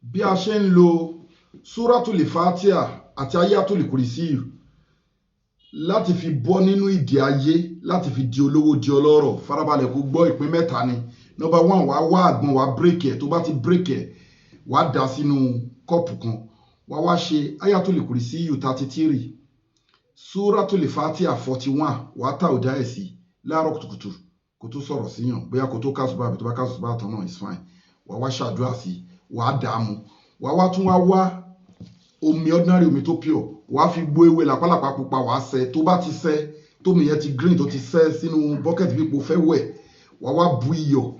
bí a ṣe ń lo Suratul Fatiah àti ayatul Kurissiy láti fi bọ́ nínú ìdè ayé, láti fi di olówó di ọlọ́rọ̀. Farabalẹ̀ kó gbọ́ ìpín mẹ́ta ni. Number 1, wàá wá àgbọn, wàá break ẹ̀. Tó bá ti break ẹ̀, wàá dà sínú kọ́ọ̀pù kan. Wàá wá ṣe ayatul Kurissiy 33, Suratul Fatiah 41, wàá ta ọ̀dà ẹ̀ sí láàárọ̀ kùtùkùtù kó tó sọ̀rọ̀ síyàn. Bóyá kó tó kásùbà àbí tó bá kásùbà tán náà is fine. Wàá wá ṣàdúrà sí, wàá dààmú. Wàá wá tún wá omi, ordinary omi tó pure, wàá fi gbó ewé làpálàpá pupa, wàá ṣẹ́. Tó bá ti ṣẹ́, tómi yẹn ti green, tó ti ṣẹ́ sínú bucket bí ipò fẹ́ wẹ̀, wàá wá bu iyọ̀,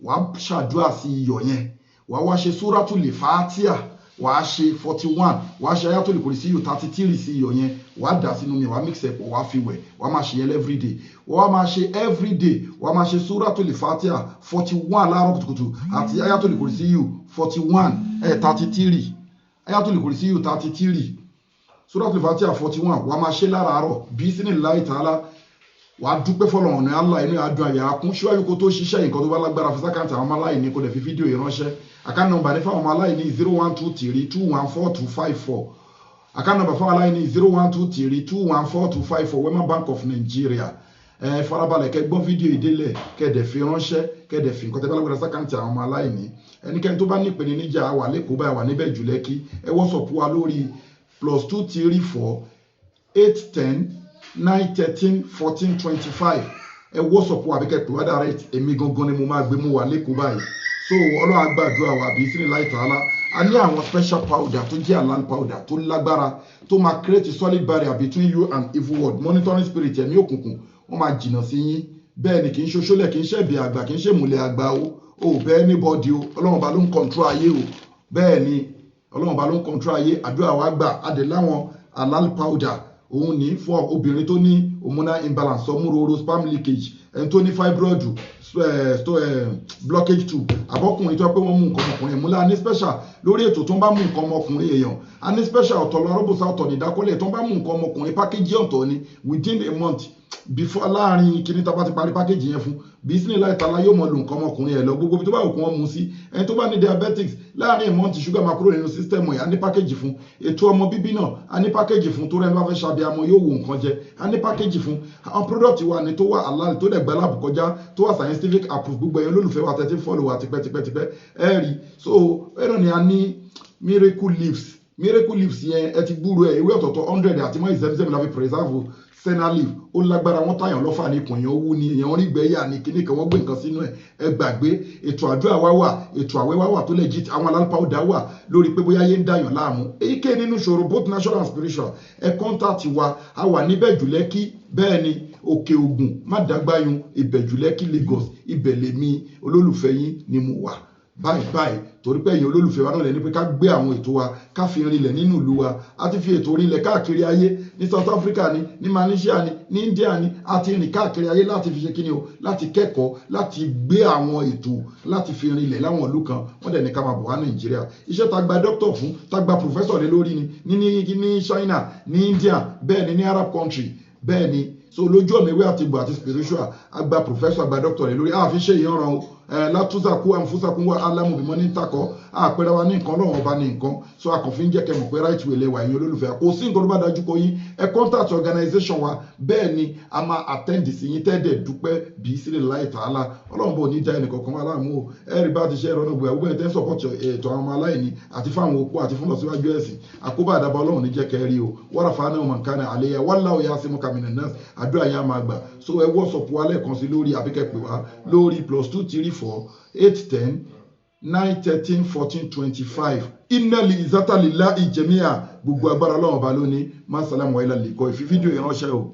wàá ṣàdúrà sí iyọ̀ yẹn. Wàá wá ṣe Suratul Fatiah, wàá ṣe 41, wàá ṣe ayatul Kurissiy 33 sí iyọ̀ yẹn, wàá dà sínú mi, wàá mix ẹ̀ pọ̀, wàá fi wẹ̀. Wàá máa ṣe yẹn everyday. Wàá máa ṣe everyday. Wàá máa ṣe Suratul Fatiah 41 láàárọ̀ kùtùkùtù àti ayatul Kurissiy 41 33. Ayatul Kurissiy 33, Suratul Fatiah 41, wàá máa ṣe láràárọ̀ bismillah ta'ala. Wàá dúpẹ́ fọ́lọ́run ní Allah, inú àdùn àyà kún síwájú kó tó ṣiṣẹ́ nǹkan tó bá lágbára fi sákàǹtì àwọn ọmọ aláìní, kó dẹ̀ fi fídíò yìí ránṣẹ́. Account number ní fáwọn ọmọ aláìní 0123214254. Account number fáwọn aláìní 0123214254, Wema Bank of Nigeria. Farabalẹ̀ kẹ́ gbọ́ fídíò ìdílẹ̀, kẹ́dẹ̀ fi ránṣẹ́, kẹ́dẹ̀ fi nǹkan tẹ́ bá lágbára sákàǹtì àwọn ọmọ aláìní. Ẹnikẹ́ni tó bá ní ìpèníjà wà lẹ́kọ̀ọ́ báyìí, wà níbẹ̀ jù Lẹ́kì, ẹ WhatsApp wa lórí +234 810 913 1425. ẹ WhatsApp wa àbíkẹ́ pè wá direct. Èmi gangan ni mo máa gbé mú wa lẹ́kọ̀ọ́ báyìí. So Ọlọ́run á gbàdúrà wa bismillah ta'ala. A ní àwọn special powder tó jẹ́ halal powder tó lágbára, tó máa create a solid barrier between you and evil world. Monitoring spirit, ẹ̀mí òkùnkùn, wọ́n máa jìnnà sí yín. Bẹ́ẹ̀ ni kì í ṣoṣólẹ̀, kì í ṣẹ̀bi àgbà, kì í ṣe ìmùlẹ̀ àgbà o bẹ́ẹ̀ anybody o. Ọlọ́run bá ló ń control ayé o. Bẹ́ẹ̀ ni Ọlọ́run bá ló ń control ayé. Àdúrà wa gbà. Adè láwọn halal powder, òun ní fún obìnrin tó ní hormonal imbalance, ọmúroro, sperm leakage, ẹni tó ní fibroid, blockage tube, àbọ́kùnrin tó pé wọ́n mú nǹkan ọmọkùnrin múlá. Ní special lórí ètò tó ń bá mú nǹkan ọmọkùnrin èèyàn. A ní special ọ̀tọ̀ lọ rọ́bùsà, ọ̀tọ̀ ní ìdákọ́lẹ̀ tó ń bá mú nǹkan ọmọkùnrin package ọ̀tọ̀ ni within a month. Before láàrin kìíní tá bá ti parí package yẹn fún bismillah ta'ala, yóò mọ lu nǹkan ọmọkùnrin ẹ̀ lọ gbogbo tó bá òkun wọn mú sí. Ẹni tó bá ní diabetics, láàrin month sugar máa kúrò nínú system ẹ̀. A ní package fún ètò ọmọ bíbí náà. A ní package fún tó rẹ́ni bá fẹ́ ṣàbíamọ yóò wo nǹkan jẹ. A ní package fún àwọn product wa ni tó wà halal, tó dẹ̀ gbẹ́ láàbù kọjá, tó wà scientific approved. Gbogbo ẹ̀yin olólùfẹ́ wa tẹ́tí follow wa tipẹ́tipẹ́ ẹ rí. So ẹ̀rọ ni a ní miracle leaves. Miracle leaves yẹn ẹ ti gbúrò ẹ̀, ìwé ọ̀tọ̀ọ̀tọ̀ 100 àti mọ́ ìzẹ́mìzẹ́mì la fi preserve senna leaf. Ó lágbára, wọn táyàn lọ́fà ní ikùn yẹn, ó wú ni èèyàn rí gbẹ́yà ní kíní kan, wọ́n gbé nǹkan sínú ẹ̀. Ẹ gbàgbé ètò àdúrà wa wà, ètò àwẹ̀ wa wà tó legit. Àwọn halal powder wà lórí pé bóyá yé ń dàyàn láàmú. Èyíkéyìí nínú ìṣòro both natural and spiritual, ẹ contact wa. A wà níbẹ̀ jù Lẹ́kì. Bẹ́ẹ̀ ni Òkè Ògùn, má dàgbáyún, ìbẹ̀jù Lẹ́kì Lagos. Ibẹ̀ lèmi olólùfẹ́ yín ni mo wà báyìí. Torí pé ẹ̀yin olólùfẹ́ wa náà lẹ́ni pé ká gbé àwọn ètò wa, ká fi rinlẹ̀ nínú ìlú wa. A ti fi ètò rinlẹ̀ káàkiri ayé, ní South Africa ni, ní Malaysia ni, ní India ni. A ti rìn káàkiri ayé láti fi ṣe kíni o, láti kẹ́kọ̀ọ́, láti gbé àwọn ètò, láti fi rinlẹ̀ láwọn ìlú kan. Wọ́n dẹ̀ ní ká máa bọ̀ wá Nàìjíríà. Iṣẹ́ tá gba doctor fún, tá gba professor lé lórí ni ní China, ní India, bẹ́ẹ̀ ni ní Arab country, bẹ́ẹ̀ ni. So lójú ọ̀nà ìwé àti ìbò àti spiritual, agba professor, agba doctor lé lórí. A fi ṣe ìyanran o. Látúnṣàkú àmúfúnṣàkún wa alámùbímọ́ ní takọ̀. Àpẹẹrẹ wa ní nǹkan, Ọlọ́run ọba ní nǹkan. So a kàn fi ń jẹ́ kẹ́ mọ̀ pé right way lẹ́wà ẹ̀yin olólùfẹ́. Kò sí nǹkan tó bá dájú kọ yín, ẹ contact organization wa. Bẹ́ẹ̀ ni a máa attend sí yín, tẹ́ẹ̀dẹ̀ dúpẹ́ bismillah ta'ala. Ọlọ́run bò ní já ẹnì kọ̀ọ̀kan wa láàmú o. Ẹ rí bá ti ṣe ẹ̀rọ náà gbogbo ẹ̀ tẹ́ ń support ètò àwọn ọmọ aláìní àti fáwọn opó àti fún lọ́síwájú ẹ̀sìn. Àkóbá àdàbà Ọlọ́run ní jẹ́ kẹ́ rí o. Warafa'na man kana alayya wallahu ya'simuka minan nas. Àdúrà yẹn á máa gbà. So ẹ WhatsApp wa lẹ́ẹ̀kan sí lórí àbíkẹ́ pè wá lórí +234 810 913 1425. Inna li izata lillahi jami'a. Gbogbo agbára Ọlọ́run ọba lónìí. Má sàlámù wa ilà lè kọ́ ìfi fídíò ìránṣẹ́ o.